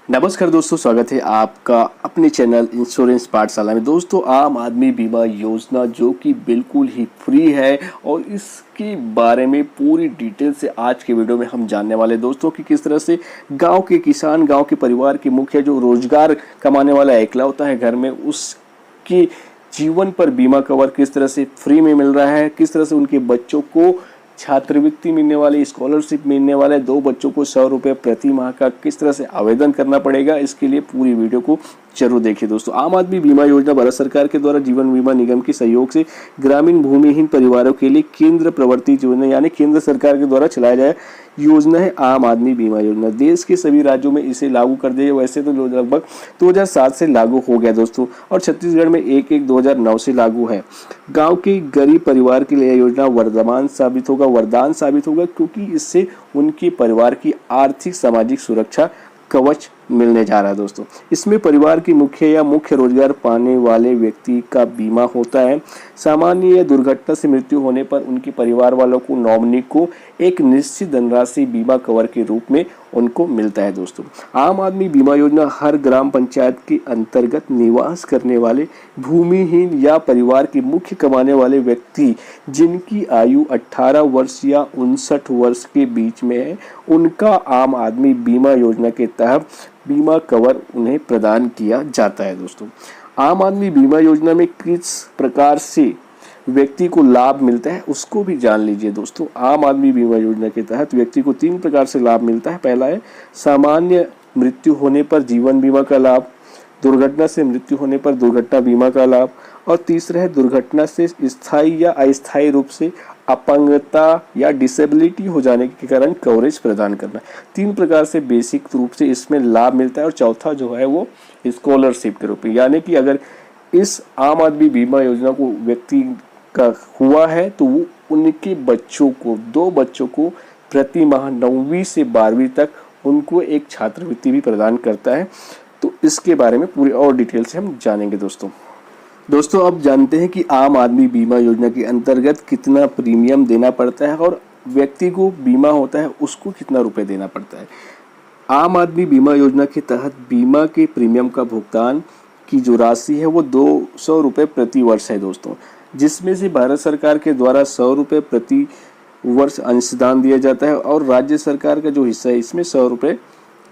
नमस्कार दोस्तों, स्वागत है आपका अपने चैनल इंश्योरेंस पाठशाला में। दोस्तों, आम आदमी बीमा योजना जो कि बिल्कुल ही फ्री है और इसके बारे में पूरी डिटेल से आज के वीडियो में हम जानने वाले दोस्तों कि किस तरह से गांव के किसान, गांव के परिवार के मुखिया जो रोजगार कमाने वाला एकलौता है घर में, उसके जीवन पर बीमा कवर किस तरह से फ्री में मिल रहा है, किस तरह से उनके बच्चों को छात्रवृत्ति मिलने वाली, स्कॉलरशिप मिलने वाले, 2 बच्चों को 100 रुपये प्रति माह का किस तरह से आवेदन करना पड़ेगा, इसके लिए पूरी वीडियो को जरूर देखिए। दोस्तों, आम आदमी बीमा योजना भारत सरकार के द्वारा जीवन बीमा निगम के सहयोग से ग्रामीण भूमिहीन परिवारों के लिए केंद्र प्रवर्तित योजना यानी केंद्र सरकार के द्वारा चलाया जाए योजना है आम आदमी बीमा योजना। देश के सभी राज्यों में इसे लागू कर दिया। वैसे तो लगभग 2007 से लागू हो गया दोस्तों, और छत्तीसगढ़ में 1/1/2009 से लागू है। गांव के गरीब परिवार के लिए योजना वरदान साबित होगा क्योंकि इससे उनके परिवार की आर्थिक सामाजिक सुरक्षा कवच मिलने जा रहा है। दोस्तों, इसमें परिवार की मुख्य या मुख्य रोजगार पाने वाले व्यक्ति का बीमा होता है। सामान्य या दुर्घटना से मृत्यु होने पर उनके परिवार वालों को, नॉमिनी को एक निश्चित धनराशि बीमा कवर के रूप में उनको मिलता है। दोस्तों, आम आदमी बीमा योजना हर ग्राम पंचायत के अंतर्गत निवास करने वाले भूमिहीन या परिवार के मुख्य कमाने वाले व्यक्ति जिनकी आयु 18 वर्ष या 59 वर्ष के बीच में है, उनका आम आदमी बीमा योजना के तहत बीमा कवर उन्हें प्रदान किया जाता है। दोस्तों, आम आदमी बीमा योजना में किस प्रकार से व्यक्ति को लाभ मिलता है उसको भी जान लीजिए। दोस्तों, आम आदमी बीमा योजना के तहत व्यक्ति को 3 प्रकार से लाभ मिलता है। पहला है सामान्य मृत्यु होने पर जीवन बीमा का लाभ, दुर्घटना से मृत्यु होने पर दुर्घटना बीमा का लाभ, और तीसरा है दुर्घटना से स्थायी या अस्थायी रूप से अपंगता या डिसेबिलिटी हो जाने के कारण कवरेज प्रदान करना। 3 प्रकार से बेसिक रूप से इसमें लाभ मिलता है, और चौथा जो है वो स्कॉलरशिप के रूप में, यानी कि अगर इस आम आदमी बीमा योजना को व्यक्ति का हुआ है तो वो उनके बच्चों को, 2 बच्चों को प्रति माह 9वीं से 12वीं तक उनको एक छात्रवृत्ति भी प्रदान करता है। तो इसके बारे में पूरी और डिटेल से हम जानेंगे। दोस्तों, अब जानते हैं कि आम आदमी बीमा योजना के अंतर्गत कितना प्रीमियम देना पड़ता है और व्यक्ति को बीमा होता है उसको कितना रुपए देना पड़ता है। आम आदमी बीमा योजना के तहत बीमा के प्रीमियम का भुगतान की जो राशि है वो 200 रुपये प्रति वर्ष है। दोस्तों, जिसमें से भारत सरकार के द्वारा 100 रुपये प्रति वर्ष अंशदान दिया जाता है, और राज्य सरकार का जो हिस्सा है इसमें 100 रुपये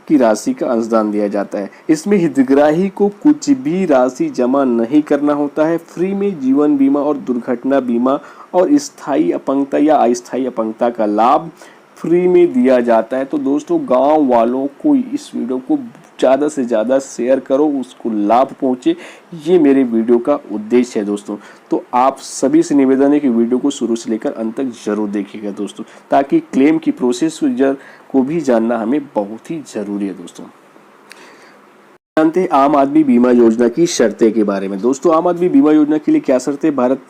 की राशि का अंशदान दिया जाता है। इसमें हितग्राही को कुछ भी राशि जमा नहीं करना होता है। फ्री में जीवन बीमा और दुर्घटना बीमा और स्थायी अपंगता या अस्थायी अपंगता का लाभ फ्री में दिया जाता है। तो दोस्तों, गांव वालों को इस वीडियो को ज़्यादा से ज़्यादा शेयर करो, उसको लाभ पहुंचे, ये मेरे वीडियो का उद्देश्य है। दोस्तों, तो आप सभी से निवेदन है कि वीडियो को शुरू से लेकर अंत तक जरूर देखिएगा दोस्तों, ताकि क्लेम की प्रोसेस को भी जानना हमें बहुत ही जरूरी है। दोस्तों, जानते हैं आम आदमी बीमा योजना की शर्तें के बारे में। दोस्तों, आम आदमी बीमा योजना के लिए क्या शर्तें? भारत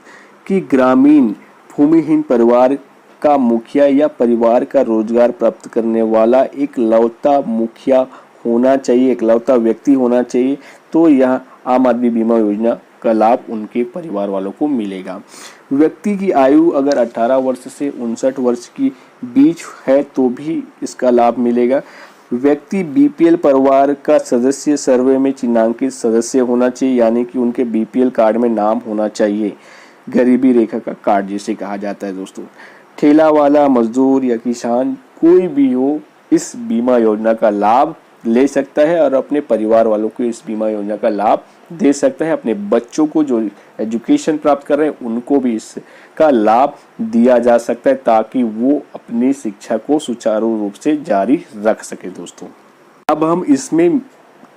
की ग्रामीण भूमिहीन परिवार का मुखिया या परिवार का रोजगार प्राप्त करने वाला एकलौता मुखिया होना चाहिए, एकलौता व्यक्ति होना चाहिए, तो यह आम आदमी बीमा योजना का लाभ उनके परिवार वालों को मिलेगा। व्यक्ति की आयु अगर 18 वर्ष से 59 वर्ष की बीच है तो भी इसका लाभ मिलेगा। व्यक्ति बीपीएल परिवार का सदस्य, सर्वे में चिन्हांकित सदस्य होना चाहिए, यानी कि उनके बीपीएल कार्ड में नाम होना चाहिए, गरीबी रेखा का कार्ड जिसे कहा जाता है। दोस्तों, ठेला वाला, मजदूर या किसान कोई भी हो इस बीमा योजना का लाभ ले सकता है और अपने परिवार वालों को इस बीमा योजना का लाभ दे सकता है। अपने बच्चों को जो एजुकेशन प्राप्त कर रहे हैं उनको भी इसका लाभ दिया जा सकता है, ताकि वो अपनी शिक्षा को सुचारू रूप से जारी रख सके। दोस्तों, अब हम इसमें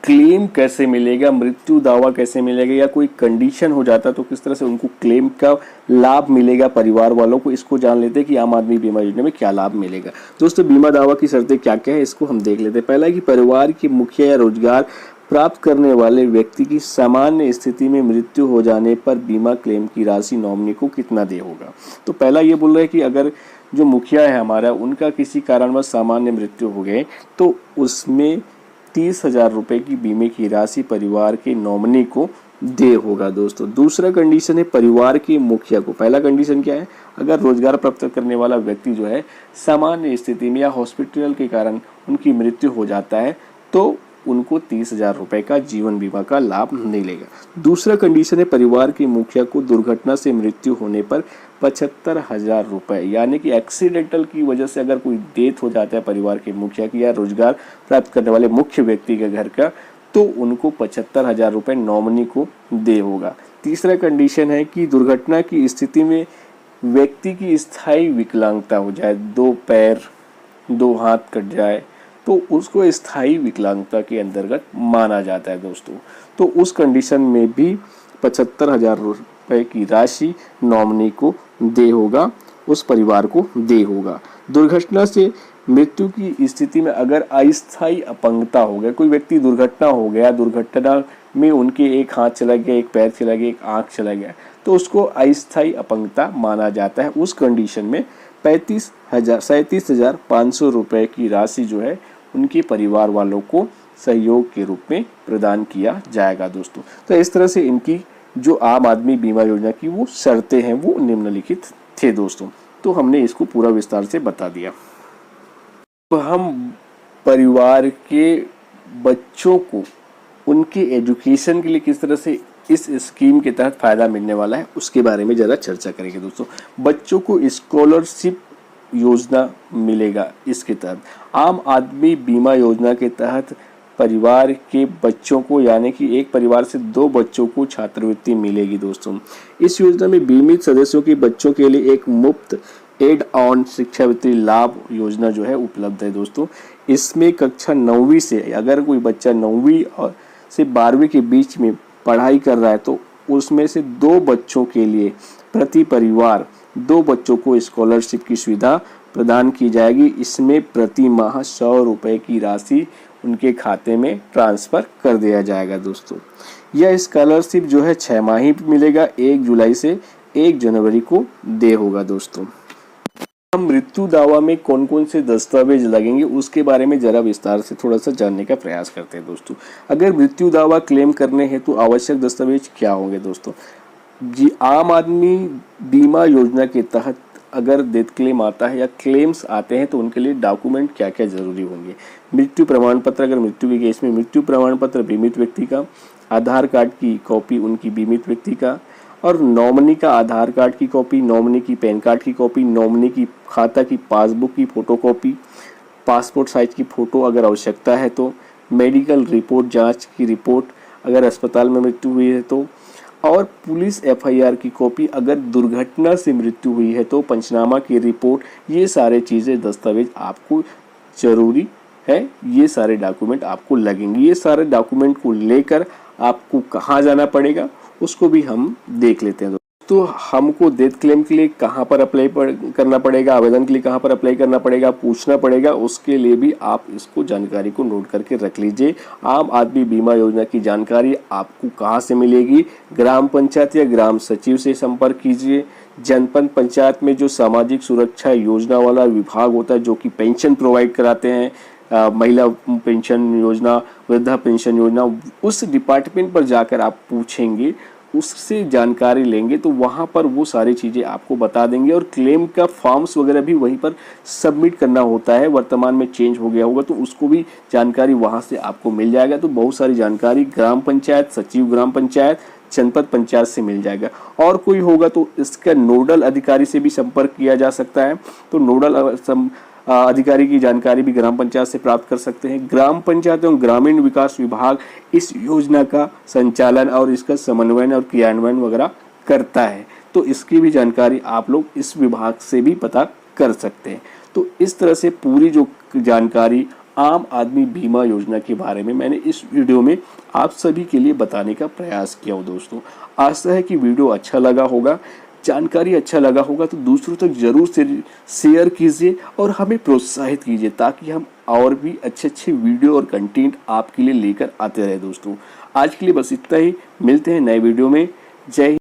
क्लेम कैसे मिलेगा, मृत्यु दावा कैसे मिलेगा, या कोई कंडीशन हो जाता तो किस तरह से उनको क्लेम का लाभ मिलेगा परिवार वालों को, इसको जान लेते हैं कि आम आदमी बीमा योजना में क्या लाभ मिलेगा। दोस्तों, बीमा दावा की शर्तें क्या क्या है इसको हम देख लेते हैं। पहला है कि परिवार के मुखिया या रोजगार प्राप्त करने वाले व्यक्ति की सामान्य स्थिति में मृत्यु हो जाने पर बीमा क्लेम की राशि नॉमिनी को कितना दे होगा। तो पहला ये बोल रहे हैं कि अगर जो मुखिया है हमारा, उनका किसी कारणवश सामान्य मृत्यु हो गए तो उसमें 30,000 रुपये की बीमे की राशि परिवार के नॉमिनी को दे होगा। दोस्तों, दूसरा कंडीशन है परिवार के मुखिया को। पहला कंडीशन क्या है? अगर रोजगार प्राप्त करने वाला व्यक्ति जो है सामान्य स्थिति में या हॉस्पिटल के कारण उनकी मृत्यु हो जाता है तो उनको 30,000 रुपए का जीवन बीमा का लाभ मिलेगा। दूसरा कंडीशन है परिवार के मुखिया को दुर्घटना से मृत्यु होने पर 75,000 रुपए, यानी कि एक्सीडेंटल की वजह से अगर कोई डेथ हो जाता है परिवार के मुखिया की या रोजगार प्राप्त करने वाले मुख्य व्यक्ति के घर का, तो उनको 75,000 रुपए नॉमिनी को दे होगा। तीसरा कंडीशन है कि दुर्घटना की स्थिति में व्यक्ति की स्थायी विकलांगता हो जाए, 2 पैर 2 हाथ कट जाए, तो उसको स्थायी विकलांगता के अंतर्गत माना जाता है दोस्तों। तो उस कंडीशन में भी 75,000 रुपए की राशि नॉमिनी को दे होगा, उस परिवार को दे होगा। दुर्घटना से मृत्यु की स्थिति में अगर अस्थायी अपंगता हो गया, कोई व्यक्ति दुर्घटना हो गया, दुर्घटना में उनके एक हाथ चला गया, एक पैर चला गया, एक आंख चला गया, तो उसको अस्थायी अपंगता माना जाता है। उस कंडीशन में 37,500 रुपए की राशि जो है उनके परिवार वालों को सहयोग के रूप में प्रदान किया जाएगा दोस्तों। तो इस तरह से इनकी जो आम आदमी बीमा योजना की वो शर्तें हैं वो निम्नलिखित थे दोस्तों। तो हमने इसको पूरा विस्तार से बता दिया। तो हम परिवार के बच्चों को उनके एजुकेशन के लिए किस तरह से इस स्कीम के तहत फायदा मिलने वाला है उसके बारे में जरा चर्चा करेंगे दोस्तों। बच्चों को स्कॉलरशिप योजना मिलेगा। इसके तहत आम आदमी बीमा योजना के तहत परिवार के बच्चों को, यानी कि एक परिवार से 2 बच्चों को छात्रवृत्ति मिलेगी दोस्तों। इस योजना में बीमित सदस्यों के बच्चों के लिए एक मुफ्त एड ऑन शिक्षावृत्ति लाभ योजना जो है उपलब्ध है दोस्तों। इसमें कक्षा 9वीं से, अगर कोई बच्चा 9वीं से 12वीं के बीच में पढ़ाई कर रहा है, तो उसमें से 2 बच्चों के लिए प्रति परिवार 2 बच्चों को स्कॉलरशिप की सुविधा प्रदान की जाएगी। इसमें प्रति माह 100 रुपए की राशि उनके खाते में ट्रांसफर कर दिया जाएगा दोस्तों। यह स्कॉलरशिप जो है 6 माही मिलेगा, 1 जुलाई से 1 जनवरी को दे होगा दोस्तों। हम मृत्यु दावा में कौन कौन से दस्तावेज लगेंगे उसके बारे में जरा विस्तार से थोड़ा सा जानने का प्रयास करते हैं दोस्तों। अगर मृत्यु दावा क्लेम करने हेतु आवश्यक दस्तावेज क्या होंगे दोस्तों? जी, आम आदमी बीमा योजना के तहत अगर डेथ क्लेम आता है या क्लेम्स आते हैं तो उनके लिए डॉक्यूमेंट क्या क्या जरूरी होंगे? मृत्यु प्रमाण पत्र, अगर मृत्यु के केस में मृत्यु प्रमाण पत्र बीमित व्यक्ति का, आधार कार्ड की कॉपी उनकी बीमित व्यक्ति का, और नॉमिनी का आधार कार्ड की कॉपी, नॉमिनी की पैन कार्ड की कॉपी, नॉमिनी की खाता की पासबुक की फोटोकॉपी, पासपोर्ट साइज की फ़ोटो अगर आवश्यकता है तो, मेडिकल रिपोर्ट जांच की रिपोर्ट अगर अस्पताल में मृत्यु हुई है तो, और पुलिस एफआईआर की कॉपी अगर दुर्घटना से मृत्यु हुई है तो, पंचनामा की रिपोर्ट। ये सारे चीज़ें दस्तावेज आपको ज़रूरी है, ये सारे डॉक्यूमेंट आपको लगेंगे। ये सारे डॉक्यूमेंट को लेकर आपको कहाँ जाना पड़ेगा उसको भी हम देख लेते हैं। तो हमको डेथ क्लेम के लिए कहाँ पर अप्लाई करना पड़ेगा, आवेदन के लिए कहाँ पर अप्लाई करना पड़ेगा, पूछना पड़ेगा, उसके लिए भी आप इसको जानकारी को नोट करके रख लीजिए। आम आदमी बीमा योजना की जानकारी आपको कहाँ से मिलेगी? ग्राम पंचायत या ग्राम सचिव से संपर्क कीजिए। जनपद पंचायत में जो सामाजिक सुरक्षा योजना वाला विभाग होता है जो कि पेंशन प्रोवाइड कराते हैं, महिला पेंशन योजना, वृद्धा पेंशन योजना, उस डिपार्टमेंट पर जाकर आप पूछेंगे, उससे जानकारी लेंगे तो वहाँ पर वो सारी चीज़ें आपको बता देंगे। और क्लेम का फॉर्म्स वगैरह भी वहीं पर सबमिट करना होता है, वर्तमान में चेंज हो गया होगा तो उसको भी जानकारी वहाँ से आपको मिल जाएगा। तो बहुत सारी जानकारी ग्राम पंचायत, सचिव ग्राम पंचायत, जनपद पंचायत से मिल जाएगा। और कोई होगा तो इसका नोडल अधिकारी से भी संपर्क किया जा सकता है। तो नोडल अधिकारी की जानकारी भी ग्राम पंचायत से प्राप्त कर सकते हैं। ग्राम पंचायत एवं ग्रामीण विकास विभाग इस योजना का संचालन और इसका समन्वयन और क्रियान्वयन वगैरह करता है, तो इसकी भी जानकारी आप लोग इस विभाग से भी पता कर सकते हैं। तो इस तरह से पूरी जो जानकारी आम आदमी बीमा योजना के बारे में मैंने इस वीडियो में आप सभी के लिए बताने का प्रयास किया हो दोस्तों। आशा है कि वीडियो अच्छा लगा होगा, जानकारी अच्छा लगा होगा तो दूसरों तक जरूर से शेयर कीजिए और हमें प्रोत्साहित कीजिए ताकि हम और भी अच्छे वीडियो और कंटेंट आपके लिए लेकर आते रहे दोस्तों। आज के लिए बस इतना ही, मिलते हैं नए वीडियो में। जय हिंद।